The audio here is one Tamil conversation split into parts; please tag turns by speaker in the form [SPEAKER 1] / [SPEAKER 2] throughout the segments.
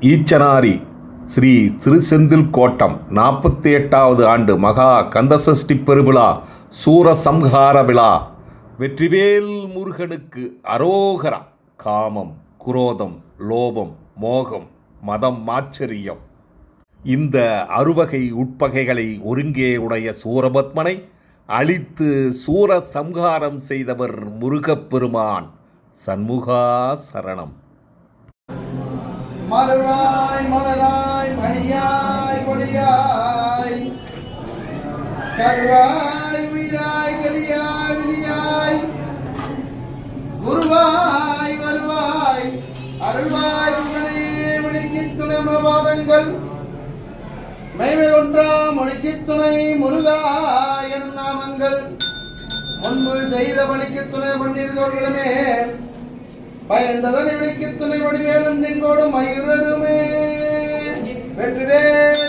[SPEAKER 1] ஈச்சனாரி ஸ்ரீ திருச்செந்தில் கோட்டம் 48வது ஆண்டு மகா கந்தசஷ்டி பெருவிழா சூரசம்ஹார விழா. வெற்றிவேல் முருகனுக்கு அரோகரா. காமம், குரோதம், லோபம், மோகம், மதம், ஆச்சரியம் இந்த அறுவகை உட்பகைகளை ஒருங்கே உடைய சூரபத்மனை அழித்து சூரசம்ஹாரம் செய்தவர் முருகப்பெருமான். சண்முகா சரணம்.
[SPEAKER 2] மறுவாய் மலராய் மணியாய் பொடியாய் கருவாய் உயிராய் கதியாய் விதியாய் குருவாய் வருவாய் அருள்வாய் புகனே மொழிக்கு துணை மனவாதங்கள் மைமை ஒன்றா மொழிக்கு துணை முருகா எனும் நாமங்கள் முன்பு செய்த பணிக்கு துணை பண்ணிருந்தோர்களுமே பயந்ததனை விழிக்கு துணை வடிவேலும் செங்கோடு மயூரருமே வெற்றிவேல்.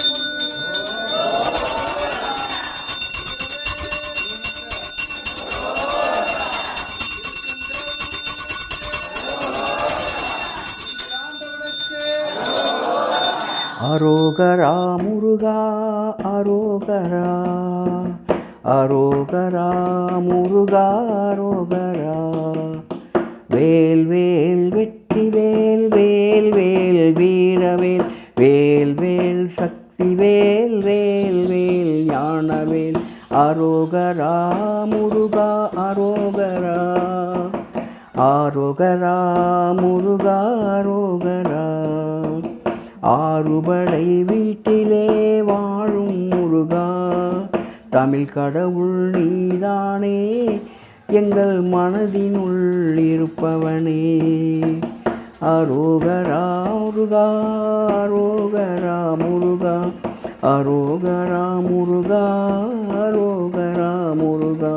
[SPEAKER 3] அரோகரா முருகா அரோகரா, அரோகரா முருகா அரோகரா. வேல் வேல் வெற்றி வேல் வேல் வேல் வீரவேல் வேல் வேல் சக்தி வேல் வேல் வேல் ஞானவேல். அரோகரா முருகா அரோகரா, அரோகரா முருகா அரோகரா. ஆறுபடை வீட்டிலே வாழும் முருகா, தமிழ் கடவுள் நீதானே, எங்கள் மனதினுள் இருப்பவனே. அரோகரா முருகா அரோகரா முருகா, அரோகரா முருகா அரோகரா முருகா.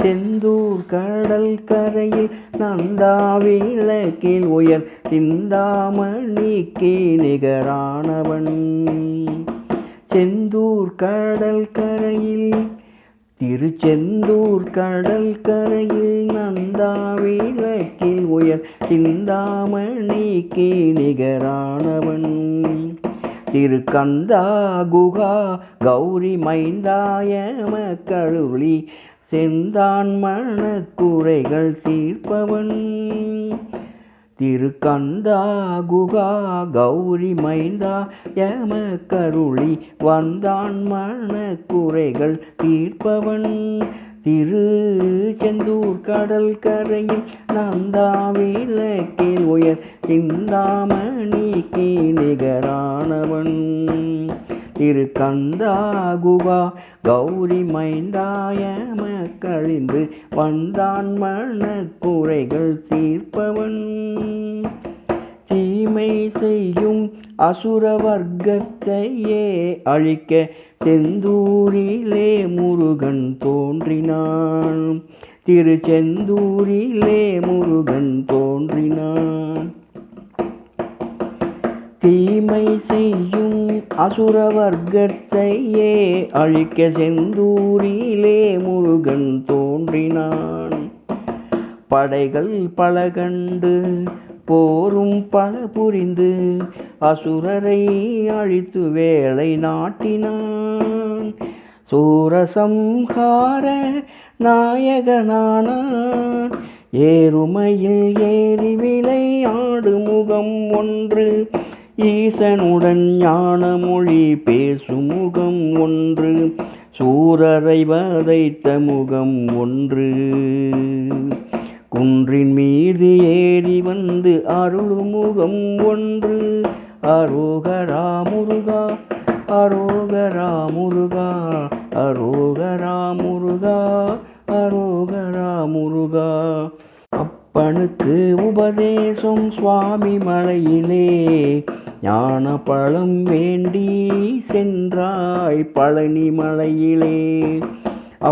[SPEAKER 3] செந்தூர் கடல் கரையில் நந்தா விளக்கில் உயர் சிந்தாமணிக்கு நிகரானவன். செந்தூர் கடல் கரையில் திருச்செந்தூர் கடல் கரையில் நந்தா விளக்கில் உயர் சிந்தாமணிக்கு நிகரானவன். திருக்கந்தா குகா கௌரி மைந்தாய மக்களுளி செந்தான் மனக்குறைகள் தீர்ப்பவன். திருக்கந்தா குகா கௌரி மைந்தா யமக்கருளி வந்தான் மனக்குறைகள் தீர்ப்பவன். திருச்செந்தூர் கடல் கரையில் நந்தா விளக்கில் உயர் சிந்தாமணிக்கு நிகரானவன். திருக்கந்தா குகா கௌரி மைந்தாய மக்களிந்து வந்தான் மனக்குறைகள் தீர்ப்பவன். தீமை செய்யும் அசுர வர்க்கத்தையே அழிக்க செந்தூரிலே முருகன் தோன்றினான். திருச்செந்தூரிலே முருகன் தோன்றினான். தீமை செய்யும் அசுர வர்க்கத்தையே அழிக்க செந்தூரிலே முருகன் தோன்றினான். படைகள் பல கண்டு போரும் பல புரிந்து அசுரரை அழித்து வேலை நாட்டினான். சூரசம்ஹார நாயகனானான். ஏறுமையில் ஏறி விளையாடு முகம் ஒன்று, ஈசனுடன் ஞான மொழி பேசும் முகம் ஒன்று, சூரரை வதைத்த முகம் ஒன்று. குன்றின் மீது ஏறி வந்து அருளும் முகம் ஒன்று. அரோகரா முருகா அரோகரா முருகா, அரோகரா முருகா அரோகரா முருகா. அப்பனுக்கு உபதேசம் சுவாமி மலையிலே, ஞான பழம் வேண்டி சென்றாய் பழனி மலையிலே.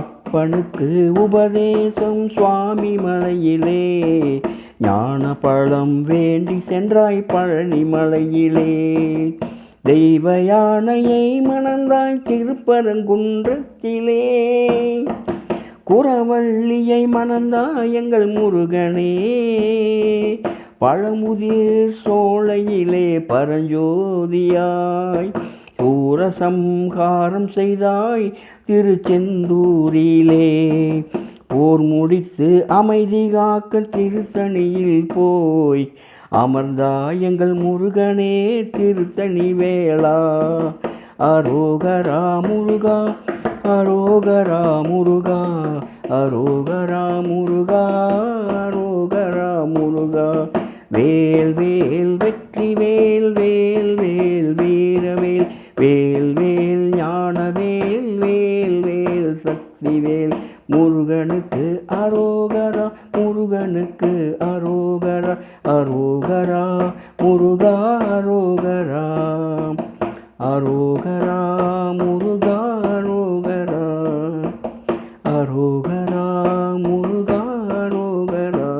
[SPEAKER 3] அப்பனுக்கு உபதேசம் சுவாமி மலையிலே, ஞான பழம் வேண்டி சென்றாய் பழனி மலையிலே. தெய்வ யானையை மணந்தாய் திருப்பரங்குன்றத்திலே, குறவள்ளியை மணந்தாய் எங்கள் முருகனே. பழமுதிர் சோலையிலே பரஞ்சோதியாய் சூரசம்ஹாரம் செய்தாய் திருச்செந்தூரிலே. போர் முடித்து அமைதி காக்க திருத்தணியில் போய் அமர்ந்தாய் எங்கள் முருகனே திருத்தணி வேளா. அரோகரா முருகா, அரோகரா முருகா, அரோகரா முருகா, அரோகரா முருகா. வேல் வேல் வெற்றி வேல், வேல் வேல் வீரவேல், வேல் வேல் ஞான வேல், வேல் வேல் சக்தி வேல். முருகனுக்கு அரோகரா, முருகனுக்கு அரோகரா, அரோகரா முருகா, அரோகரா, அரோகரா முருகா, அரோகரா, அரோகரா முருகா, அரோகரா.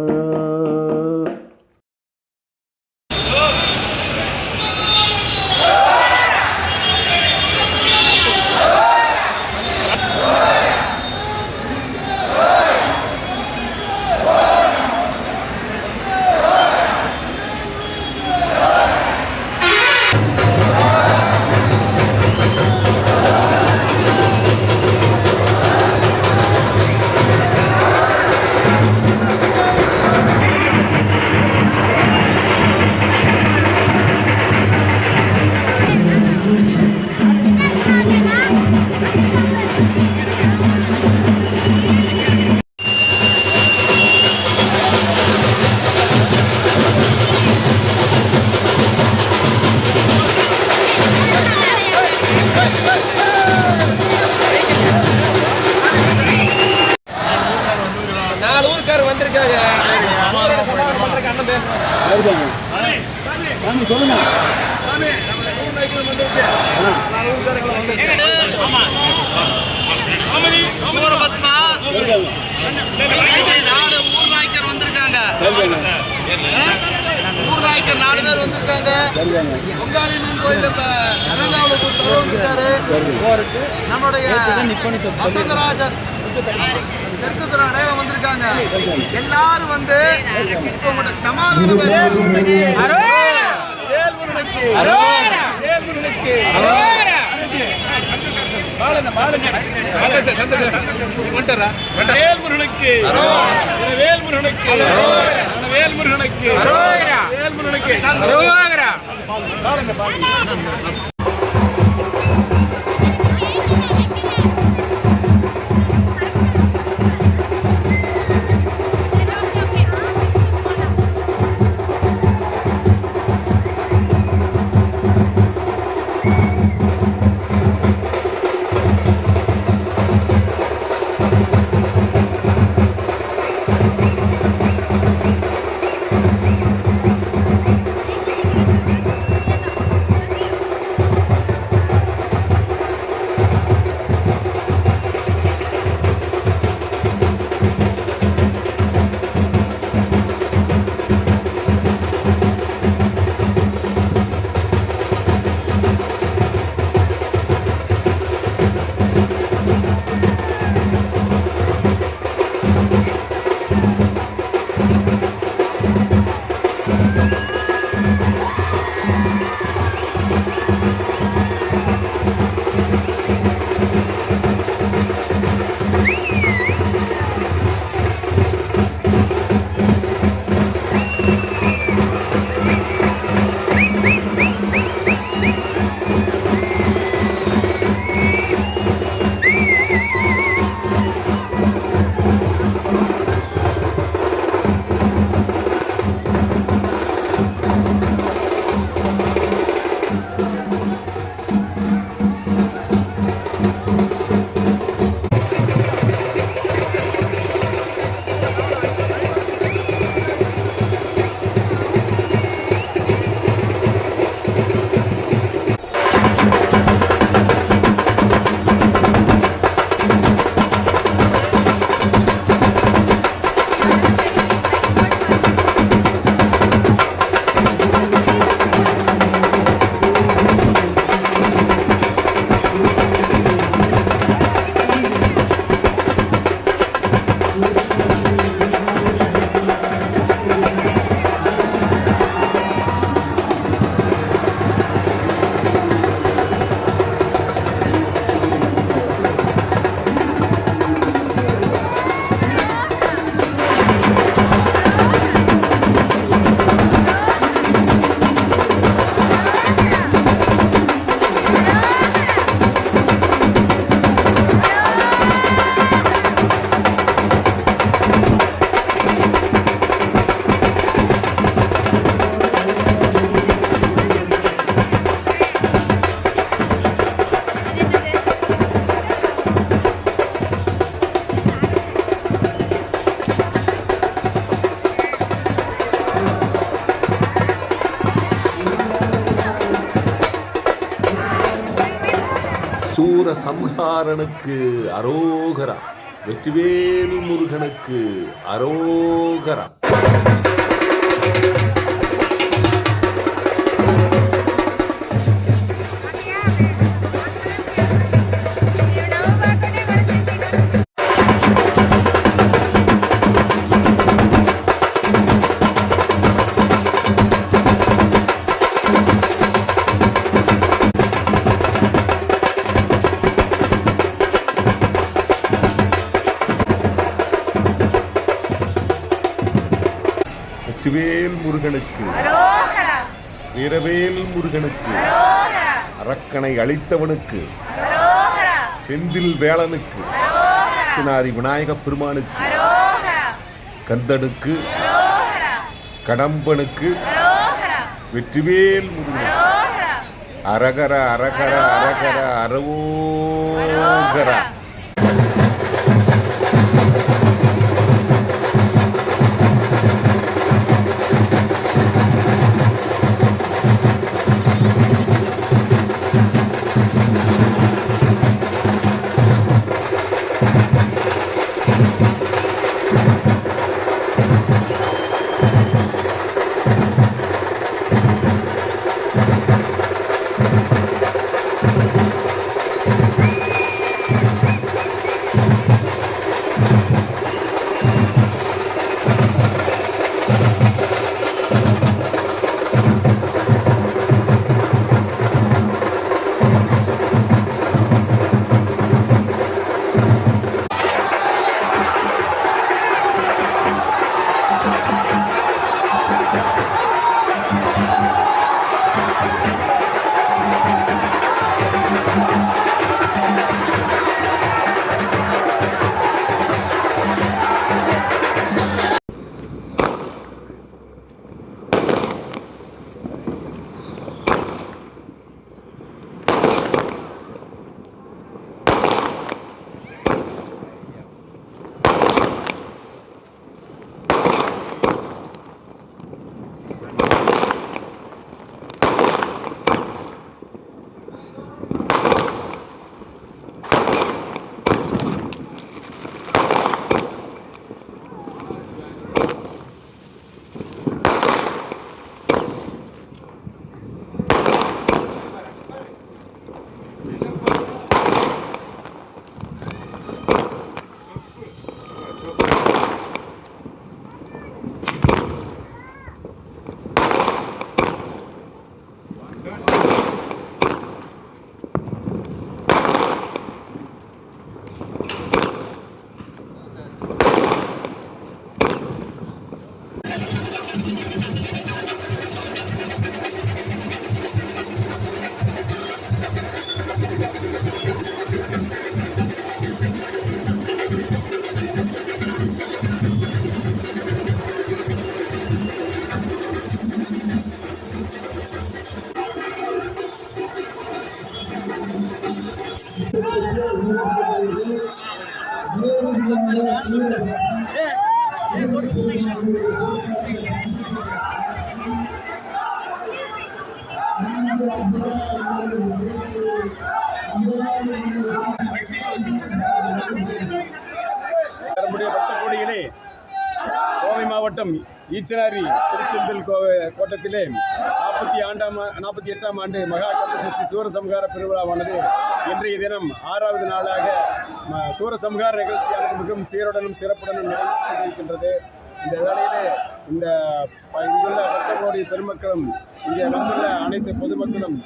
[SPEAKER 2] சூரபத்மா 4 ஊர் நாயக்கர் வந்திருக்காங்க. ஊர் நாயக்கர் 4 பேர் வந்திருக்காங்க. பொங்காளியம்மன் கோயில் அரங்காவளூர் தர வந்திருக்காரு. நம்முடைய வசந்தராஜன் தெற்கு துறை அடையாளம் வந்திருக்காங்க. எல்லாரும் வந்து இப்போ உங்களோட சமாதானம்
[SPEAKER 1] சூரசம்ஹாரனுக்கு அரோகரா. வெற்றிவேல் முருகனுக்கு அரோகரா. வெற்றிவேல் முருகனுக்கு, வீரவேல் முருகனுக்கு, அரக்கனை அழித்தவனுக்கு, செந்தில் வேளனுக்கு, சினாரி விநாயக பெருமானுக்கு, கந்தனுக்கு, கடம்பனுக்கு, வெற்றிவேல் முருகனுக்கு அரகர அரகர அரகர அரோகரா.
[SPEAKER 4] கோடியிலே கோவை மாவட்டம் ஈச்சனாரி திருச்செந்தூர் கோட்டத்திலே 48ஆம் ஆண்டு மகா கந்தசஷ்டி சூரசம்ஹார பெருவிழாவானது இன்றைய தினம் 6வது நாளாக சூரசம்ஹார நிகழ்ச்சியானது மிகவும் சீருடனும் சிறப்புடனும் நடைபெற்றிருக்கின்றது. இந்த வேளையிலே இங்குள்ள பக்தகோடி பெருமக்களும் இங்கே வந்துள்ள அனைத்து பொதுமக்களும்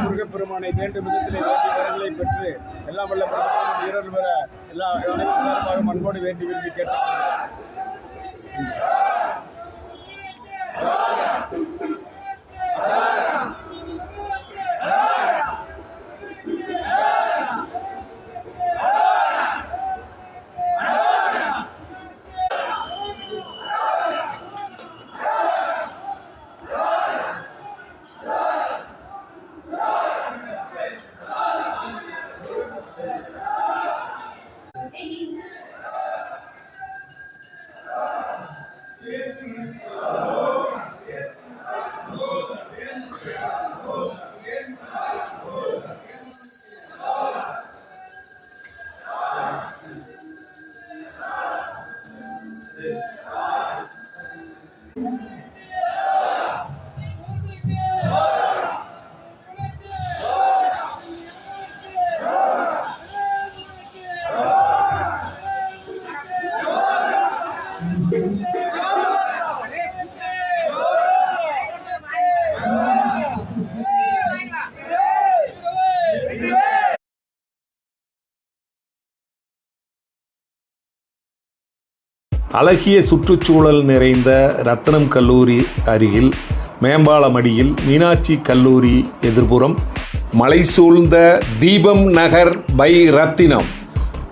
[SPEAKER 4] முருகப்பெருமானை வேண்டும் விதத்திலே வேண்டிய வரங்களை பெற்று எல்லாம் வல்ல வீரர்கள் பெற எல்லா அனைவரும் சார்பாக அன்போடு வேண்டி விரும்பி கேட்டார்.
[SPEAKER 5] அழகிய சுற்றுச்சூழல் நிறைந்த ரத்னம் கல்லூரி அருகில் மேம்பாலமடியில் மீனாட்சி கல்லூரி எதிர்ப்புறம் மலை சூழ்ந்த தீபம் நகர் பை ரத்தினம்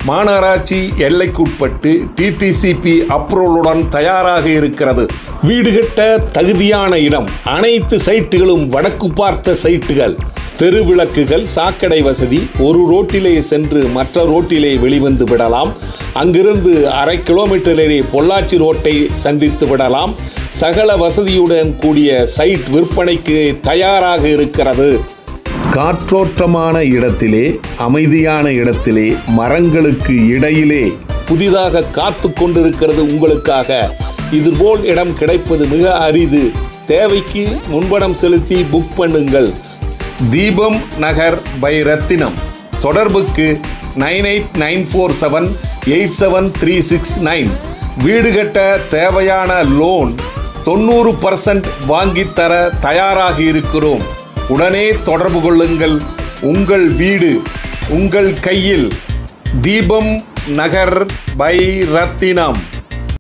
[SPEAKER 5] மாநகராட்சி எல்லைக்குட்பட்டு டிடிசிபி அப்ரூவலுடன் தயாராக இருக்கிறது. வீடு கட்ட தகுதியான இடம். அனைத்து சைட்டுகளும் வடக்கு பார்த்த சைட்டுகள். தெருவிளக்குகள், சாக்கடை வசதி. ஒரு ரோட்டிலே சென்று மற்ற ரோட்டிலே வெளிவந்து விடலாம். அங்கிருந்து 1/2 கிலோமீட்டரிலே பொள்ளாச்சி ரோட்டை சந்தித்து விடலாம். சகல வசதியுடன் கூடிய சைட் விற்பனைக்கு தயாராக இருக்கிறது. காற்றோட்டமான இடத்திலே, அமைதியான இடத்திலே, மரங்களுக்கு இடையிலே புதிதாக காத்து கொண்டிருக்கிறது உங்களுக்காக. இதுபோல் இடம் கிடைப்பது மிக அரிது. தேவைக்கு முன்பணம் செலுத்தி புக் பண்ணுங்கள். தீபம் நகர் பை ரத்தினம். தொடர்புக்கு 9894787369. வீடு கட்ட தேவையான லோன் 90% வாங்கித்தர தயாராக இருக்கிறோம். உடனே தொடர்பு கொள்ளுங்கள். உங்கள் வீடு உங்கள் கையில். தீபம் நகர் பை ரத்தினம்.